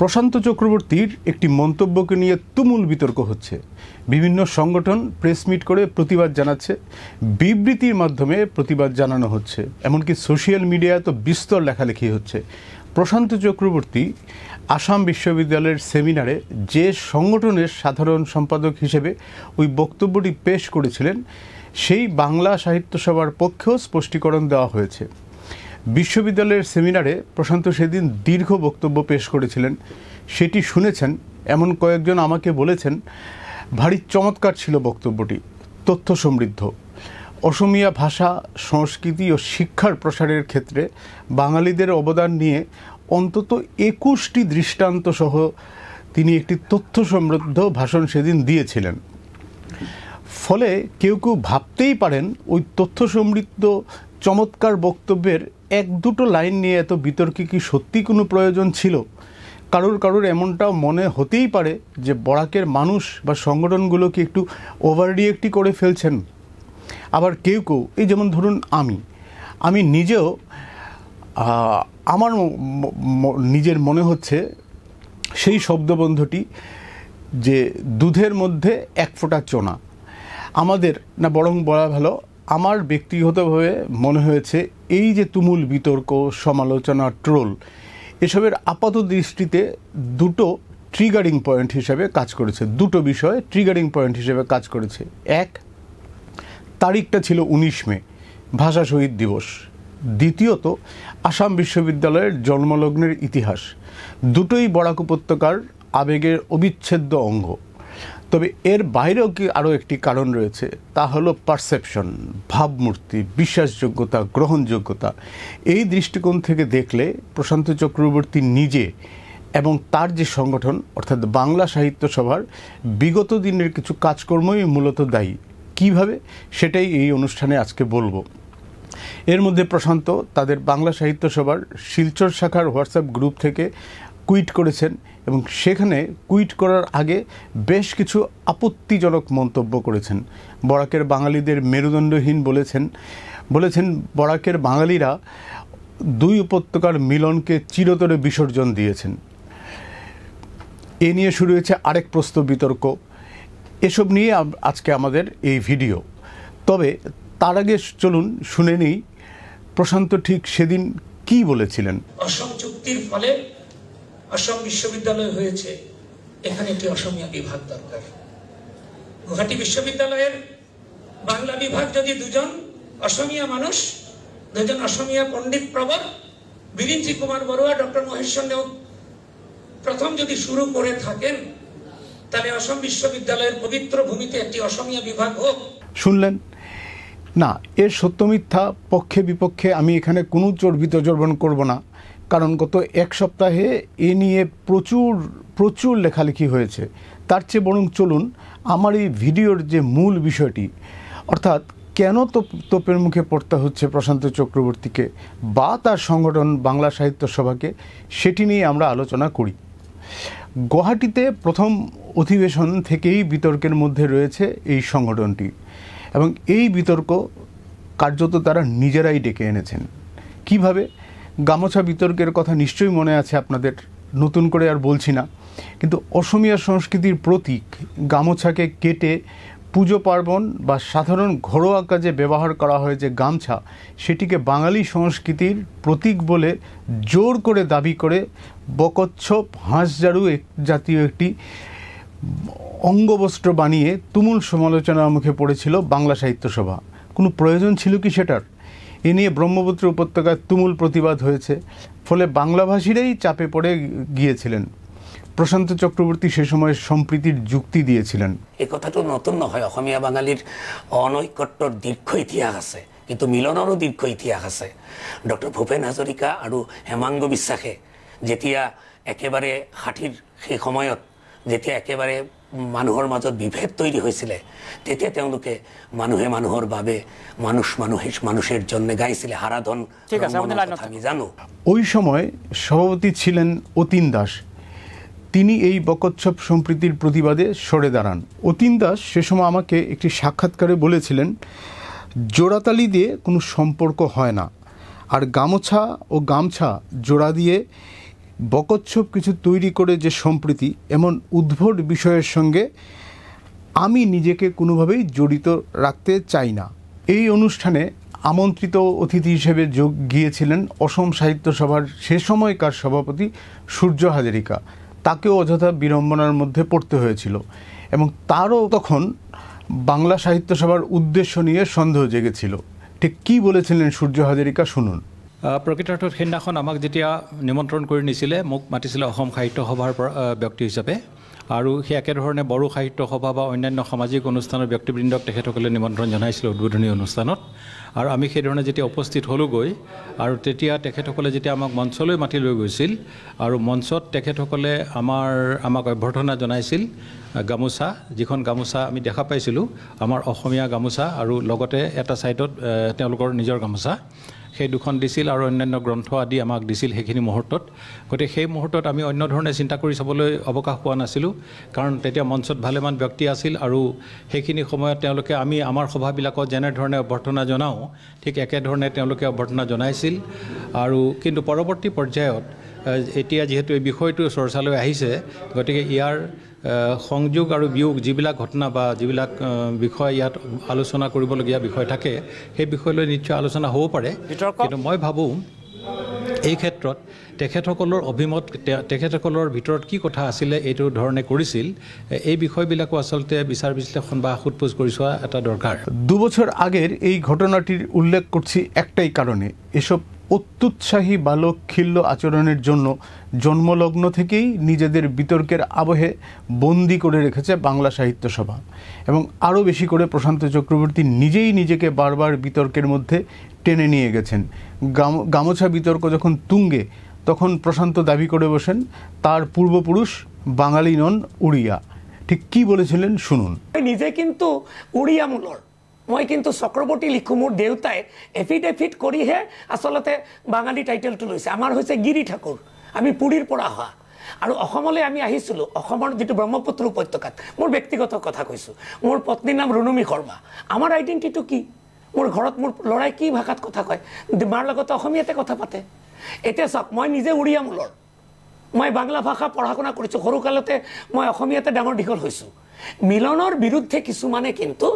প্রশান্ত চক্রবর্তীর একটি মন্তব্যকে নিয়ে তুমুল বিতর্ক হচ্ছে। বিভিন্ন সংগঠন প্রেস মিট করে প্রতিবাদ জানাচ্ছে, বিবৃতির মাধ্যমে প্রতিবাদ জানানো হচ্ছে, এমনকি সোশ্যাল মিডিয়ায় তো বিস্তর লেখালেখি হচ্ছে। প্রশান্ত চক্রবর্তী আসাম বিশ্ববিদ্যালয়ের সেমিনারে যে সংগঠনের সাধারণ সম্পাদক হিসেবে ওই বক্তব্যটি পেশ করেছিলেন, সেই বাংলা সাহিত্য সভার পক্ষেও স্পষ্টীকরণ দেওয়া হয়েছে। বিশ্ববিদ্যালয়ের সেমিনারে প্রশান্ত সেদিন দীর্ঘ বক্তব্য পেশ করেছিলেন। সেটি শুনেছেন এমন কয়েকজন আমাকে বলেছেন, ভারী চমৎকার ছিল বক্তব্যটি, তথ্য সমৃদ্ধ। অসমীয়া ভাষা, সংস্কৃতি ও শিক্ষার প্রসারের ক্ষেত্রে বাঙালিদের অবদান নিয়ে অন্তত 21টি দৃষ্টান্ত সহ তিনি একটি তথ্য সমৃদ্ধ ভাষণ সেদিন দিয়েছিলেন। ফলে কেউ কেউ ভাবতেই পারেন ওই তথ্য সমৃদ্ধ চমৎকার বক্তব্যের এক দুটো লাইন নিয়ে এত বিতর্কে কি সত্যি কোনো প্রয়োজন ছিল। কারোর এমনটাও মনে হতেই পারে যে বরাকের মানুষ বা সংগঠনগুলোকে একটু ওভার রিয়েক্টই করে ফেলছেন। আবার কেউ কেউ, এই যেমন ধরুন আমি নিজেও আমার নিজের মনে হচ্ছে সেই শব্দবন্ধটি যে দুধের মধ্যে এক ফোঁটা চোনা। আমাদের না, বরং বলা ভালো, আমার ব্যক্তিগতভাবে মনে হয়েছে এই যে তুমুল বিতর্ক, সমালোচনা, ট্রোল, এসবের আপাত দৃষ্টিতে দুটো ট্রিগারিং পয়েন্ট হিসেবে কাজ করেছে। দুটো বিষয়ে ট্রিগারিং পয়েন্ট হিসেবে কাজ করেছে। এক, তারিখটা ছিল 19 মে, ভাষা শহীদ দিবস। দ্বিতীয়ত, আসাম বিশ্ববিদ্যালয়ের জন্মলগ্নের ইতিহাস। দুটোই বরাক উপত্যকার আবেগের অবিচ্ছেদ্য অঙ্গ। তবে এর বাইরেও কি আরও একটি কারণ রয়েছে, তা হলো পারসেপশন, ভাবমূর্তি, বিশ্বাসযোগ্যতা, গ্রহণযোগ্যতা। এই দৃষ্টিকোণ থেকে দেখলে প্রশান্ত চক্রবর্তী নিজে এবং তার যে সংগঠন অর্থাৎ বাংলা সাহিত্য সভার বিগত দিনের কিছু কাজকর্মই মূলত দায়ী। কিভাবে, সেটাই এই অনুষ্ঠানে আজকে বলবো। এর মধ্যে প্রশান্ত তাদের বাংলা সাহিত্য সভার শিলচর শাখার হোয়াটসঅ্যাপ গ্রুপ থেকে কুইট করেছেন এবং সেখানে কুইট করার আগে বেশ কিছু আপত্তিজনক মন্তব্য করেছেন। বরাকের বাঙালিদের মেরুদণ্ডহীন বলেছেন বরাকের বাঙালিরা দুই উপত্যকার মিলনকে চিরতরে বিসর্জন দিয়েছেন। এ নিয়ে শুরু হয়েছে আরেক প্রস্ত বিতর্ক। এসব নিয়ে আজকে আমাদের এই ভিডিও। তবে তার আগে চলুন শুনে নিই প্রশান্ত ঠিক সেদিন কি বলেছিলেন। অসম চুক্তির ফলে অসম বিশ্ববিদ্যালয় হয়েছে, এখানে একটি অসমীয়া বিভাগ দরকার। গুয়াহাটি বিশ্ববিদ্যালয়ের বাংলা বিভাগ যদি দুজন অসমীয়া মানুষ, দুজন অসমীয়া পণ্ডিত প্রবর, বিরিঞ্চি কুমার বড়ুয়া, ডক্টর মহেশ্বর নেওগ প্রথম যদি শুরু করে থাকেন, তাহলে অসম বিশ্ববিদ্যালয়ের পবিত্র ভূমিতে একটি অসমীয়া বিভাগ হোক। শুনলেন না? এর সত্য মিথ্যা, পক্ষে বিপক্ষে আমি এখানে কোনো চর্বিতর্জন করব না, কারণ গত এক সপ্তাহে এ নিয়ে প্রচুর লেখালেখি হয়েছে। তার চেয়ে বরং চলুন আমার এই ভিডিওর যে মূল বিষয়টি, অর্থাৎ কেন তোপের মুখে পড়তে হচ্ছে প্রশান্ত চক্রবর্তীকে বা তার সংগঠন বাংলা সাহিত্য সভাকে, সেটি নিয়ে আমরা আলোচনা করি। গুয়াহাটিতে প্রথম অধিবেশন থেকেই বিতর্কের মধ্যে রয়েছে এই সংগঠনটি, এবং এই বিতর্ক কার্যত তারা নিজেরাই ডেকে এনেছেন। কিভাবে? গামোছা বিতর্কের কথা নিশ্চয়ই মনে আছে আপনাদের, নতুন করে আর বলছি না। কিন্তু অসমীয়া সংস্কৃতির প্রতীক গামোছাকে কেটে পুজো পার্বণ বা সাধারণ ঘরোয়া কাজে ব্যবহার করা হয় যে গামছা, সেটিকে বাঙালি সংস্কৃতির প্রতীক বলে জোর করে দাবি করে বকচ্ছপ, হাঁসঝাড়ু জাতীয় একটি অঙ্গবস্ত্র বানিয়ে তুমুল সমালোচনার মুখে পড়েছিল বাংলা সাহিত্য সভা। কোনো প্রয়োজন ছিল কি সেটার? এ নিয়ে ব্রহ্মপুত্র উপত্যকায় তুমুল প্রতিবাদ হয়েছে। ফলে বাংলাভাষীরাই চাপে পড়ে গিয়েছিলেন। প্রশান্ত চক্রবর্তী সে সময় সম্প্রীতির যুক্তি দিয়েছিলেন। এই কথাটো নতুন নহয়। অসমীয়া বাঙালিৰ অনৈকট্যৰ দীৰ্ঘ ইতিহাস আছে, কিন্তু মিলনৰো দীৰ্ঘ ইতিহাস আছে। ডক্টৰ ভূপেন হাজৰিকা আৰু হেমাংগ বিশ্বাসে যেতিয়া একেবাৰে 60ৰ সেই সময়ত যেতিয়া একেবাৰে মানুহৰ মাজত বিভেদ তৈরি হয়েছিল, তেতিয়া তেওঁলোকে মানুহে মানুহৰ বাবে, মানুষের জন্য গাইছিলে হারাধন। আমি জানো ওই সময় সভাপতি ছিলেন অতীন দাস। তিনি এই বকচ্ছপ সম্প্রীতির প্রতিবাদে সরে দাঁড়ান। অতীন দাস সে সময় আমাকে একটি সাক্ষাৎকারে বলেছিলেন, জোড়াতালি দিয়ে কোনো সম্পর্ক হয় না, আর গামছা জোড়া দিয়ে বকচ্ছপ কিছু তৈরি করে যে সম্প্রীতি, এমন উদ্ভট বিষয়ের সঙ্গে আমি নিজেকে কোনোভাবেই জড়িত রাখতে চাই না। এই অনুষ্ঠানে আমন্ত্রিত অতিথি হিসেবে যোগ গিয়েছিলেন অসম সাহিত্য সভার সে সময়কার সভাপতি সূর্য হাজারিকা। তাকেও অযথা বিড়ম্বনার মধ্যে পড়তে হয়েছিল এবং তারও তখন বাংলা সাহিত্য সভার উদ্দেশ্য নিয়ে সন্দেহ জেগেছিল। ঠিক কী বলেছিলেন সূর্য হাজারিকা, শুনুন। প্ৰকৃতাৰ্থত সেইদিনাখন আমাক যেতিয়া নিমন্ত্ৰণ কৰি নিছিলে, মোক মাতিছিলে অসম সাহিত্য সভাৰ ব্যক্তি হিচাপে, আৰু সেই একেধৰণে বড়ো সাহিত্য সভা বা অন্যান্য সামাজিক অনুষ্ঠানৰ ব্যক্তিবৃন্দক তেখেতসকলে নিমন্ত্ৰণ জনাইছিলে উদ্বোধনী অনুষ্ঠানত। আৰু আমি সেইধৰণে যেতিয়া উপস্থিত হ'লোগৈ, আৰু তেতিয়া তেখেতসকলে যেতিয়া আমাক মঞ্চলৈ মাতি লৈ গৈছিল, আৰু মঞ্চত তেখেতসকলে আমাক অভ্যৰ্থনা জনাইছিল গামোচা, যিখন গামোচা আমি দেখা পাইছিলোঁ আমাৰ অসমীয়া গামোচা, আৰু লগতে এটা ছাইডত তেওঁলোকৰ নিজৰ গামোচা, সেই দুখন দিছিল আৰু অন্যান্য গ্ৰন্থ আদি আমাক দিছিল সেইখিনি মুহূৰ্তত। গতিকে সেই মুহূৰ্তত আমি অন্য ধৰণে চিন্তা কৰি চাবলৈ অৱকাশ পোৱা নাছিলোঁ, কাৰণ তেতিয়া মঞ্চত ভালেমান ব্যক্তি আছিল আৰু সেইখিনি সময়ত তেওঁলোকে আমি আমাৰ সভাবিলাকত যেনেধৰণে অভ্যৰ্থনা জনাওঁ ঠিক একেধৰণে তেওঁলোকে অভ্যৰ্থনা জনাইছিল। আৰু কিন্তু পৰৱৰ্তী পৰ্যায়ত এতিয়া যিহেতু এই বিষয়টো চৰ্চালৈ আহিছে, গতিকে ইয়াৰ সংযোগ আৰু বিয়োগ যিবিলাক ঘটনা বা যিবিলাক বিষয় ইয়াত আলোচনা কৰিবলগীয়া বিষয় থাকে, সেই বিষয়লৈ নিশ্চয় আলোচনা হ'ব পাৰে। কিন্তু মই ভাবোঁ এই ক্ষেত্ৰত তেখেতসকলৰ অভিমত, তেখেতসকলৰ ভিতৰত কি কথা আছিলে এইটো ধৰণে কৰিছিল, এই বিষয়বিলাকো আচলতে বিচাৰ বিশ্লেষণ বা সোধ পোছ কৰি চোৱা এটা দৰকাৰ। 2 বছর আগের এই ঘটনাটির উল্লেখ করছি একটাই কারণে, এসব অত্যুৎসাহী বালকখিল্য আচরণের জন্য জন্মলগ্ন থেকেই নিজেদের বিতর্কের আবহে বন্দি করে রেখেছে বাংলা সাহিত্য সভা, এবং আরও বেশি করে প্রশান্ত চক্রবর্তী নিজেই নিজেকে বারবার বিতর্কের মধ্যে টেনে নিয়ে গেছেন। গামোছা বিতর্ক যখন তুঙ্গে, তখন প্রশান্ত দাবি করে বসেন তার পূর্বপুরুষ বাঙালি নন, উড়িয়া। ঠিক কি বলেছিলেন শুনুন। নিজে কিন্তু উড়িয়া মূলৰ, মই কিন্তু চক্ৰৱৰ্তী লিখোঁ, মোৰ দেউতাই এফিডেভিট কৰিহে আচলতে বাঙালী টাইটেলটো লৈছে। আমাৰ হৈছে গিৰি ঠাকুৰ, আমি পুৰীৰ পৰা অহা, আৰু অসমলৈ আমি আহিছিলোঁ অসমৰ যিটো ব্ৰহ্মপুত্ৰ উপত্যকাত। মোৰ ব্যক্তিগত কথা কৈছোঁ, মোৰ পত্নীৰ নাম ৰুণুমী শৰ্মা। আমাৰ আইডেণ্টিটিটো কি? মোৰ ঘৰত মোৰ ল'ৰাই কি ভাষাত কথা কয়, মাৰ লগত অসমীয়াতে কথা পাতে। এতিয়া চাওক, মই নিজে উড়িয়া মূলৰ, মই বাংলা ভাষা পঢ়া শুনা কৰিছোঁ, সৰুকালতে মই অসমীয়াতে ডাঙৰ দীঘল হৈছোঁ। মিলনৰ বিৰুদ্ধে কিছুমানে কিন্তু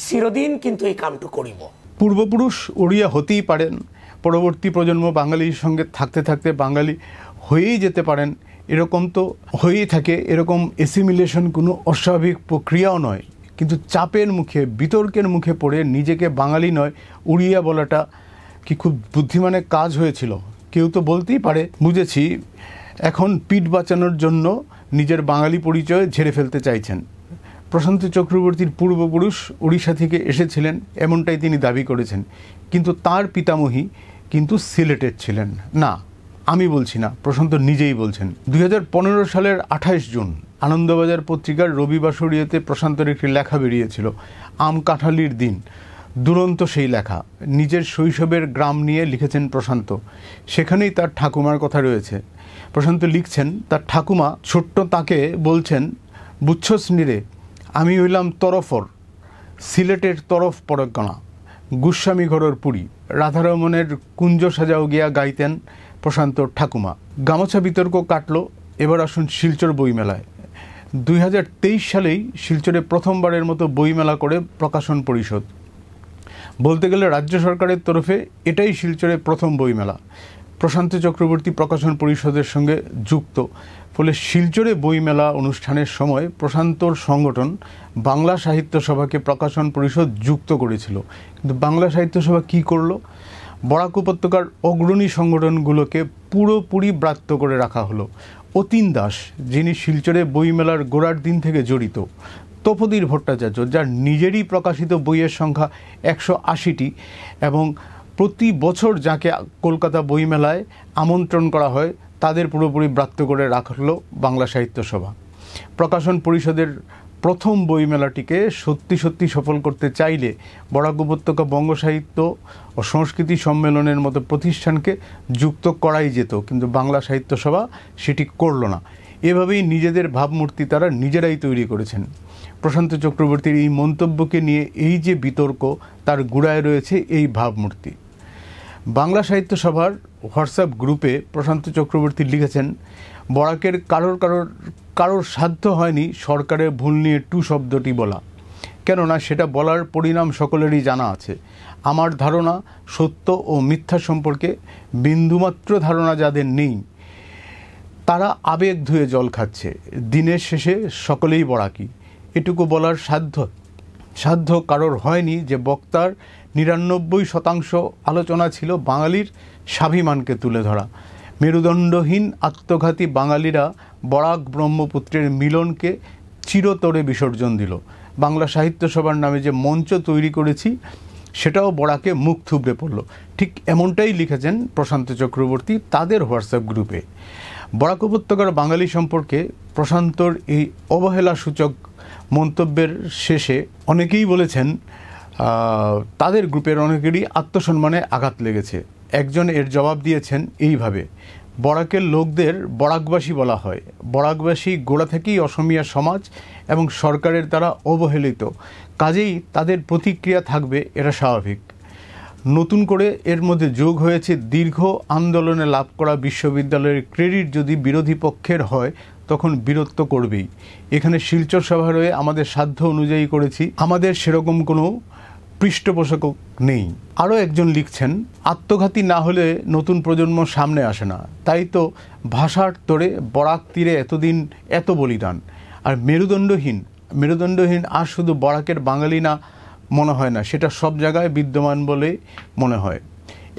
চিরদিন কিন্তু এই কামটো কৰিব। পূর্বপুরুষ ওড়িয়া হতেই পারেন, পরবর্তী প্রজন্ম বাঙালির সঙ্গে থাকতে থাকতে বাঙালি হয়েই যেতে পারেন, এরকম তো হয়েই থাকে। এরকম অ্যাসিমিলেশন কোনো অস্বাভাবিক প্রক্রিয়াও নয়, কিন্তু চাপের মুখে, বিতর্কের মুখে পড়ে নিজেকে বাঙালি নয় উড়িয়া বলাটা কি খুব বুদ্ধিমানের কাজ হয়েছিল? কেউ তো বলতেই পারে বুঝেছি এখন পিঠ বাঁচানোর জন্য নিজের বাঙালি পরিচয় ঝেড়ে ফেলতে চাইছেন। প্রশান্ত চক্রবর্তীর পূর্বপুরুষ উড়িষ্যা থেকে এসেছিলেন, এমনটাই তিনি দাবি করেছেন, কিন্তু তার পিতামহী কিন্তু সিলেটের ছিলেন না। আমি বলছি না, প্রশান্ত নিজেই বলছেন। 2015 সালের 28 জুন আনন্দবাজার পত্রিকার রবিবাসরীয়তে প্রশান্তের একটি লেখা বেরিয়েছিল, আম কাঁঠালির দিন। দুরন্ত সেই লেখা, নিজের শৈশবের গ্রাম নিয়ে লিখেছেন প্রশান্ত। সেখানেই তার ঠাকুমার কথা রয়েছে। প্রশান্ত লিখছেন, তার ঠাকুমা ছোট্ট তাকে বলছেন, বুঝছস নিরে, আমি হইলাম তরফর, সিলেটের তরফ পরগনা, গোস্বামী ঘরের পুরী, রাধারমণের কুঞ্জ সাজাও গিয়া গাইতেন প্রশান্তর ঠাকুমা। গামোছা বিতর্ক কাটলো, এবার আসুন শিলচর বইমেলায়। 2023 সালেই শিলচরে প্রথমবারের মতো বইমেলা করে প্রকাশন পরিষদ। বলতে গেলে রাজ্য সরকারের তরফে এটাই শিলচরে প্রথম বইমেলা। প্রশান্ত চক্রবর্তী প্রকাশন পরিষদের সঙ্গে যুক্ত, ফলে শিলচরে বইমেলা অনুষ্ঠানের সময় প্রশান্তর সংগঠন বাংলা সাহিত্য সভাকে প্রকাশন পরিষদ যুক্ত করেছিল। কিন্তু বাংলা সাহিত্য সভা কী করলো? বরাক উপত্যকার অগ্রণী সংগঠনগুলোকে পুরোপুরি ব্রাত্য করে রাখা হলো। অতীন দাস, যিনি শিলচরে বইমেলার গোড়ার দিন থেকে জড়িত, তপোধীর ভট্টাচার্য, যার নিজেরই প্রকাশিত বইয়ের সংখ্যা 180টি, এবং প্রতি বছর যাকে কলকাতা বইমেলায় আমন্ত্রণ করা হয়, তাদের পুরোপুরি ব্রাত্য করে রাখলো বাংলা সাহিত্য সভা। প্রকাশন পরিষদের প্রথম বইমেলাটিকে সত্যি সত্যি সফল করতে চাইলে বরাক উপত্যকা বঙ্গ সাহিত্য ও সংস্কৃতি সম্মেলনের মতো প্রতিষ্ঠানকে যুক্ত করাই যেত, কিন্তু বাংলা সাহিত্য সভা সেটি করল না। এভাবেই নিজেদের ভাবমূর্তি তারা নিজেরাই তৈরি করেছেন। প্রশান্ত চক্রবর্তীর এই মন্তব্যকে নিয়ে এই যে বিতর্ক, তার গোড়ায় রয়েছে এই ভাবমূর্তি। বাংলা সাহিত্য সভার হোয়াটসঅ্যাপ গ্রুপে প্রশান্ত চক্রবর্তী লিখেছেন, বরাকের কারোর সাধ্য হয়নি সরকারের ভুল নিয়ে টু শব্দটি বলা, কেননা সেটা বলার পরিণাম সকলেরই জানা আছে। আমার ধারণা সত্য ও মিথ্যা সম্পর্কে বিন্দুমাত্র ধারণা যাদের নেই তারা আবেগ ধুয়ে জল খাচ্ছে। দিনের শেষে সকলেই বরাকি। এটুকু বলার সাধ্য কারোর হয়নি যে বক্তার ৯৯% আলোচনা ছিল বাঙালির স্বাভিমানকে তুলে ধরা। মেরুদণ্ডহীন আত্মঘাতী বাঙালিরা বরাক ব্রহ্মপুত্রের মিলনকে চিরতরে বিসর্জন দিল। বাংলা সাহিত্য সভার নামে যে মঞ্চ তৈরি করেছি সেটাও বরাকে মুখ থুবড়ে পড়ল। ঠিক এমনটাই লিখেছেন প্রশান্ত চক্রবর্তী তাদের হোয়াটসঅ্যাপ গ্রুপে। বরাক উপত্যকার বাঙালি সম্পর্কে প্রশান্তর এই অবহেলাসূচক মন্তব্যের শেষে অনেকেই বলেছেন তাদের গ্রুপের অনেকেরই আত্মসম্মানে আঘাত লেগেছে। একজন এর জবাব দিয়েছেন এইভাবে, বরাকের লোকদের বরাকবাসী বলা হয়। বরাকবাসী গোড়া থেকেই অসমীয়া সমাজ এবং সরকারের দ্বারা অবহেলিত, কাজেই তাদের প্রতিক্রিয়া থাকবে, এটা স্বাভাবিক। নতুন করে এর মধ্যে যোগ হয়েছে দীর্ঘ আন্দোলনে লাভ করা বিশ্ববিদ্যালয়ের ক্রেডিট যদি বিরোধী পক্ষের হয় তখন বিরক্ত করবেই। এখানে শিলচর সভা রয়ে আমাদের সাধ্য অনুযায়ী করেছি, আমাদের সেরকম কোনো পৃষ্ঠপোষক নেই। আরও একজন লিখছেন, আত্মঘাতী না হলে নতুন প্রজন্ম সামনে আসে না, তাই তো ভাষার তোড়ে বরাক তীরে এতদিন এত বলিদান। আর মেরুদণ্ডহীন আর শুধু বরাকের বাঙালি না মনে হয় না, সেটা সব জায়গায় বিদ্যমান বলে মনে হয়।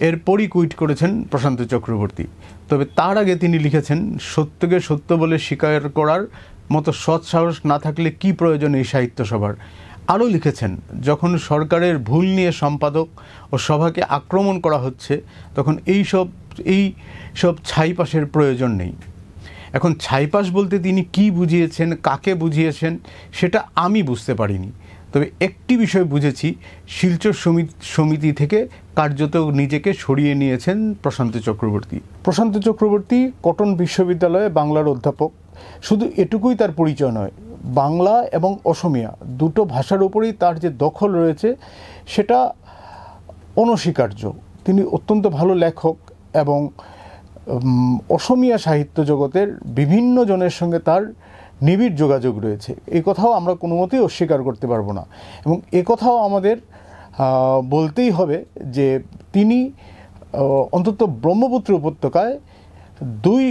এরপরই টুইট করেছেন প্রশান্ত চক্রবর্তী। তবে তার আগে তিনি লিখেছেন, সত্যকে সত্য বলে স্বীকার করার মতো সৎ সাহস না থাকলে কি প্রয়োজন এই সাহিত্য সভার। আরও লিখেছেন, যখন সরকারের ভুল নিয়ে সম্পাদক ও সভাকে আক্রমণ করা হচ্ছে তখন এই সব ছাইপাশের প্রয়োজন নেই। এখন ছাইপাশ বলতে তিনি কি বুঝিয়েছেন, কাকে বুঝিয়েছেন সেটা আমি বুঝতে পারিনি। তবে একটি বিষয় বুঝেছি, শিলচর সমিতি থেকে কার্যত নিজেকে সরিয়ে নিয়েছেন প্রশান্ত চক্রবর্তী কটন বিশ্ববিদ্যালয়ে বাংলার অধ্যাপক। শুধু এটুকুই তার পরিচয় নয়, বাংলা এবং অসমিয়া দুটো ভাষার উপরেই তার যে দখল রয়েছে সেটা অনস্বীকার্য। তিনি অত্যন্ত ভালো লেখক এবং অসমিয়া সাহিত্য জগতের বিভিন্ন জনের সঙ্গে তার নিবিড় যোগাযোগ রয়েছে। এই কথাও আমরা কোনো মতেই অস্বীকার করতে পারবো না। এবং এ কথাও আমাদের বলতেই হবে যে তিনি অন্তত ব্রহ্মপুত্র উপত্যকায় দুই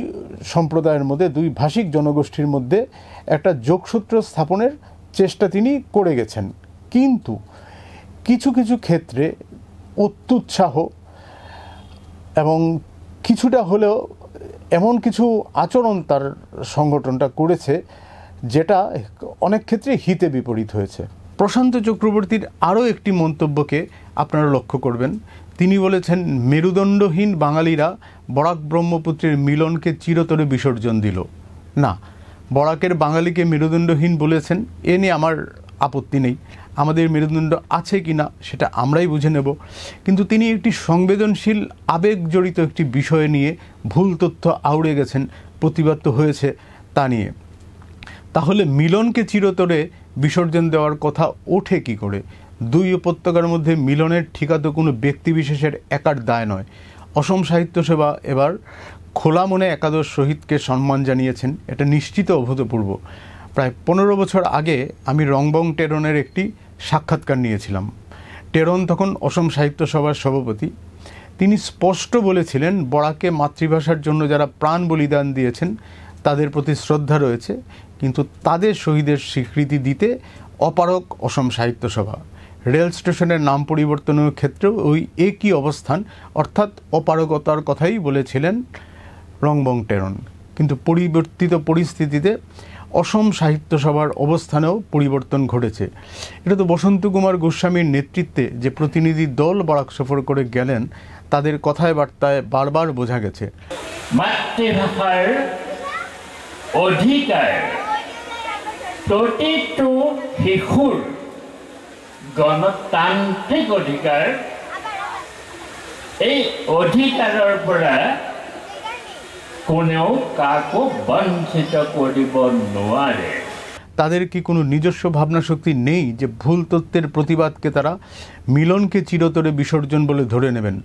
সম্প্রদায়ের মধ্যে, দুই ভাষিক জনগোষ্ঠীর মধ্যে একটা যোগসূত্র স্থাপনের চেষ্টা তিনি করে গেছেন। কিন্তু কিছু কিছু ক্ষেত্রে অত্যুৎসাহ এবং কিছুটা হলেও এমন কিছু আচরণ তার সংগঠনটা করেছে যেটা অনেক ক্ষেত্রে হিতে বিপরীত হয়েছে। প্রশান্ত চক্রবর্তীর আরও একটি মন্তব্যকে আপনারা লক্ষ্য করবেন। তিনি বলেছেন, মেরুদণ্ডহীন বাঙালিরা বরাক ব্রহ্মপুত্রের মিলনকে চিরতরে বিসর্জন দিল। না, বরাকের বাঙালিকে মেরুদণ্ডহীন বলেছেন এ নিয়ে আমার আপত্তি নেই। আমাদের মেরুদণ্ড আছে কি না সেটা আমরাই বুঝে নেব। কিন্তু তিনি একটি সংবেদনশীল আবেগ জড়িত একটি বিষয় নিয়ে ভুল তথ্য আউড়ে গেছেন, প্রতিবাদ হয়েছে তা নিয়ে। তাহলে মিলনকে চিরতরে বিসর্জন দেওয়ার কথা ওঠে কি করে? দুই উপত্যকার মধ্যে মিলনের ঠিকা তো কোনো ব্যক্তিবিশেষের একার দায় নয়। অসম সাহিত্য সেবা এবার খোলা মনে একাদশ শহীদকে সম্মান জানিয়েছেন, এটা নিশ্চিত অভূতপূর্ব। প্রায় 15 বছর আগে আমি রংবং টেরনের একটি সাক্ষাৎকার নিয়েছিলাম। টেরন তখন অসম সাহিত্য সভার সভাপতি। তিনি স্পষ্ট বলেছিলেন, বরাকে মাতৃভাষার জন্য যারা প্রাণ বলিদান দিয়েছেন তাদের প্রতি শ্রদ্ধা রয়েছে, কিন্তু তাদের শহীদের স্বীকৃতি দিতে অপারগ অসম সাহিত্য সভা। রেল স্টেশনের নাম পরিবর্তনের ক্ষেত্রেও ওই একই অবস্থান, অর্থাৎ অপারগতার কথাই বলেছিলেন রংবং টেরন। কিন্তু পরিবর্তিত পরিস্থিতিতে অসম সাহিত্য সভার অবস্থানেও পরিবর্তন ঘটেছে। এটা তো বসন্ত কুমার গোস্বামীর নেতৃত্বে যে প্রতিনিধি দল বরাক সফর করে গেলেন তাদের কথায় বার্তায় বারবার বোঝা গেছে, মাতৃভাষার অধিকার প্ৰতিটো শিশুৰ গণতান্ত্ৰিক অধিকাৰ। এই অধিকাৰৰ পৰা কোনেও কাকো বঞ্চিত কৰিব নোৱাৰে। তাদের কি কোনো নিজস্ব ভাবনা শক্তি নেই যে ভুল তথ্যের প্রতিবাদকে তারা মিলনকে চিরতরে বিসর্জন বলে ধরে নেবেন?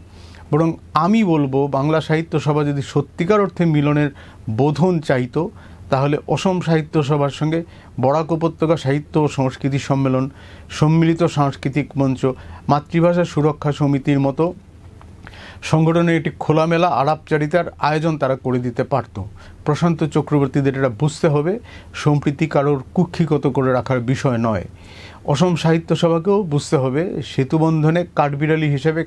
বরং আমি বলবো বাংলা সাহিত্য সভা যদি সত্যিকার অর্থে মিলনের বোধন চাইতো তাহলে অসম সাহিত্য সভার সঙ্গে বরাক উপত্যকা সাহিত্য ও সংস্কৃতি সম্মেলন, সম্মিলিত সাংস্কৃতিক মঞ্চ, মাতৃভাষা সুরক্ষা সমিতির মতো সংগঠনের একটি খোলামেলা আলাপচারিতার আয়োজন তারা করে দিতে পারত। প্রশান্ত চক্রবর্তীদের এটা বুঝতে হবে সম্প্রীতি কারোর কুক্ষিগত করে রাখার বিষয় নয়। অসম সাহিত্য সভাকেও বুঝতে হবে সেতুবন্ধনে কাঠবিড়ালি হিসেবে